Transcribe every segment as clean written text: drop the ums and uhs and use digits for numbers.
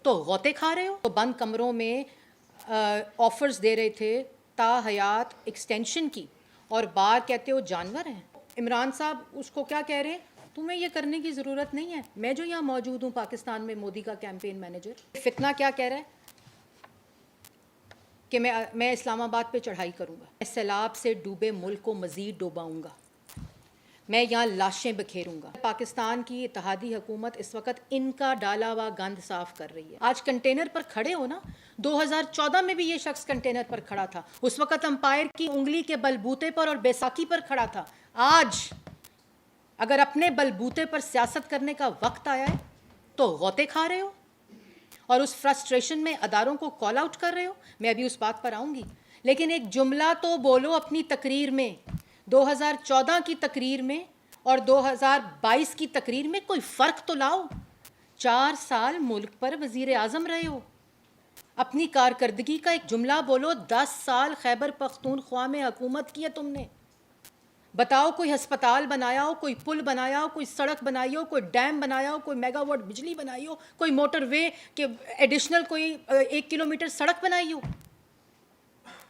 تو غوطے کھا رہے ہو. تو بند کمروں میں آفرز دے رہے تھے تا حیات ایکسٹینشن کی اور بار کہتے ہو جانور ہیں. عمران صاحب اس کو کیا کہہ رہے ہیں, تمہیں یہ کرنے کی ضرورت نہیں ہے, میں جو یہاں موجود ہوں پاکستان میں مودی کا کیمپین مینیجر. فتنہ کیا کہہ رہا ہے کہ میں اسلام آباد پہ چڑھائی کروں گا, میں سیلاب سے ڈوبے ملک کو مزید ڈوباؤں گا, میں یہاں لاشیں بکھیروں گا. پاکستان کی اتحادی حکومت اس وقت ان کا ڈالا ہوا گند صاف کر رہی ہے. آج کنٹینر پر کھڑے ہو نا, 2014 میں بھی یہ شخص کنٹینر پر کھڑا تھا, اس وقت امپائر کی انگلی کے بلبوتے پر اور بیساکھی پر کھڑا تھا. آج اگر اپنے بلبوتے پر سیاست کرنے کا وقت آیا ہے تو غوطے کھا رہے ہو اور اس فرسٹریشن میں اداروں کو کال آؤٹ کر رہے ہو. میں ابھی اس بات پر آؤں گی, لیکن ایک جملہ تو بولو اپنی تقریر میں, 2014 کی تقریر میں اور 2022 کی تقریر میں کوئی فرق تو لاؤ. 4 سال ملک پر وزیر اعظم رہے ہو, اپنی کارکردگی کا ایک جملہ بولو. 10 سال خیبر پختونخوا میں حکومت کی ہے تم نے, بتاؤ کوئی ہسپتال بنایا ہو, کوئی پل بنایا ہو, کوئی سڑک بنائی ہو, کوئی ڈیم بنایا ہو, کوئی میگا واٹ بجلی بنائی ہو, کوئی موٹر وے کے ایڈیشنل کوئی 1 کلومیٹر سڑک بنائی ہو.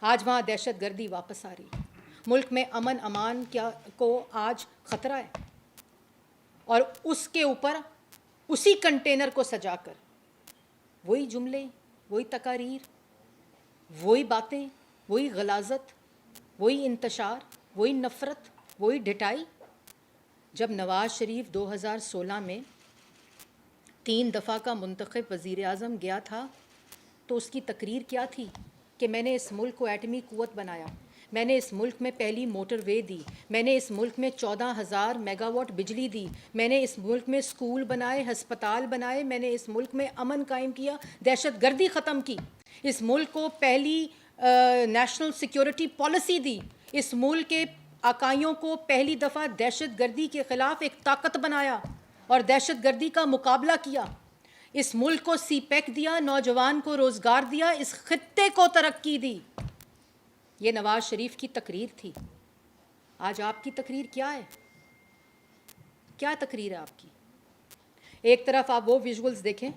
آج وہاں دہشت گردی واپس آ رہی ہے, ملک میں امن امان کو آج خطرہ ہے, اور اس کے اوپر اسی کنٹینر کو سجا کر وہی جملے, وہی تقاریر, وہی باتیں, وہی غلاظت, وہی انتشار, وہی نفرت, وہی ڈھٹائی. جب نواز شریف 2016 میں 3 دفعہ کا منتخب وزیر اعظم گیا تھا تو اس کی تقریر کیا تھی کہ میں نے اس ملک کو ایٹمی قوت بنایا, میں نے اس ملک میں پہلی موٹر وے دی, میں نے اس ملک میں 14,000 میگا واٹ بجلی دی, میں نے اس ملک میں اسکول بنائے, ہسپتال بنائے, میں نے اس ملک میں امن قائم کیا, دہشت گردی ختم کی, اس ملک کو پہلی نیشنل سیکیورٹی پالیسی دی, اس ملک کے اکائیوں کو پہلی دفعہ دہشت گردی کے خلاف ایک طاقت بنایا اور دہشت گردی کا مقابلہ کیا, اس ملک کو سی پیک دیا, نوجوان کو روزگار دیا, اس خطے کو ترقی دی. یہ نواز شریف کی تقریر تھی. آج آپ کی تقریر کیا ہے؟ کیا تقریر ہے آپ کی؟ ایک طرف آپ وہ ویژولز دیکھیں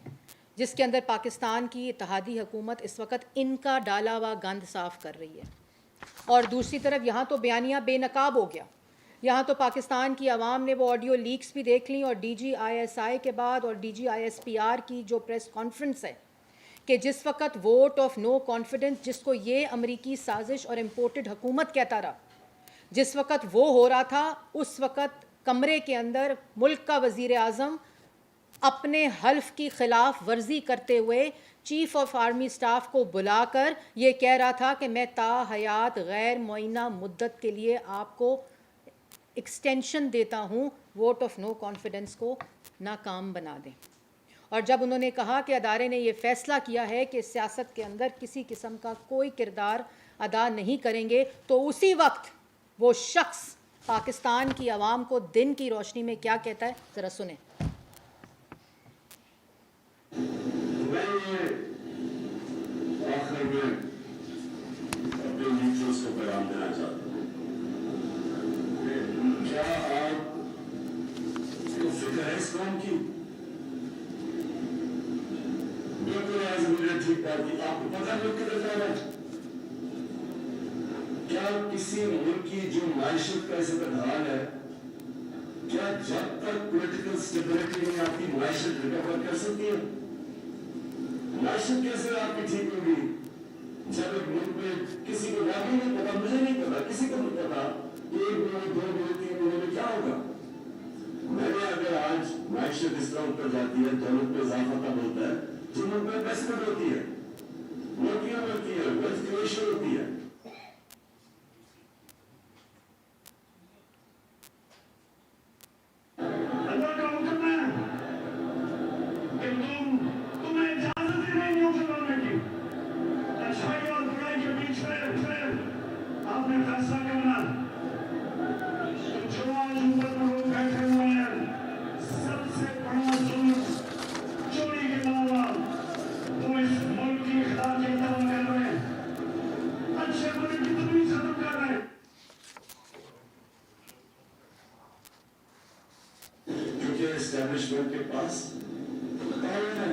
جس کے اندر پاکستان کی اتحادی حکومت اس وقت ان کا ڈالا ہوا گند صاف کر رہی ہے, اور دوسری طرف یہاں تو بیانیہ بے نقاب ہو گیا. یہاں تو پاکستان کی عوام نے وہ آڈیو لیکس بھی دیکھ لیں, اور D G I S I کے بعد اور D G I S P R کی جو پریس کانفرنس ہے کہ جس وقت ووٹ آف نو کانفیڈنس, جس کو یہ امریکی سازش اور امپورٹڈ حکومت کہتا رہا, جس وقت وہ ہو رہا تھا, اس وقت کمرے کے اندر ملک کا وزیر اعظم اپنے حلف کی خلاف ورزی کرتے ہوئے چیف آف آرمی سٹاف کو بلا کر یہ کہہ رہا تھا کہ میں تا حیات غیر معینہ مدت کے لیے آپ کو ایکسٹینشن دیتا ہوں, ووٹ آف نو کانفیڈنس کو ناکام بنا دیں. اور جب انہوں نے کہا کہ ادارے نے یہ فیصلہ کیا ہے کہ سیاست کے اندر کسی قسم کا کوئی کردار ادا نہیں کریں گے, تو اسی وقت وہ شخص پاکستان کی عوام کو دن کی روشنی میں کیا کہتا ہے, ذرا سنیں. میں آخر میں اپنے نیوٹرلز کو پیغام دینا چاہتا ہوں. کیا آپ کو فکر ہے اس قوم کی؟ بالکل ایز مجھے ٹھیک بات کی. آپ کو پتہ لوگ کدھر جا رہے ہیں؟ کیا کسی ملک کی جو معیشت کا صورتحال ہے, کیا جب تک پولیٹیکل اسٹیبلٹی نہیں آتی معیشت ریکور کر سکتی ہے؟ معیشت کیسے آپ کی ٹھیک ہوگی جب ایک ملک میں کسی کو واقعی نہیں پتا, مجھے نہیں پتا, کسی کو نہیں پتا 1 مہینے 2 مہینے 3 مہینے میں کیا ہوگا. میں نے اگر آج معیشت اس طرح اوپر جاتی ہے, دولت میں اضافہ تب ہوتا ہے جو ملک میں انویسٹمنٹ ہوتی ہے, نوکریاں ملتی ہے, ویلتھ کریشن ہوتی ہے. اسٹیبلشمنٹ کے پاس تعاون ہے,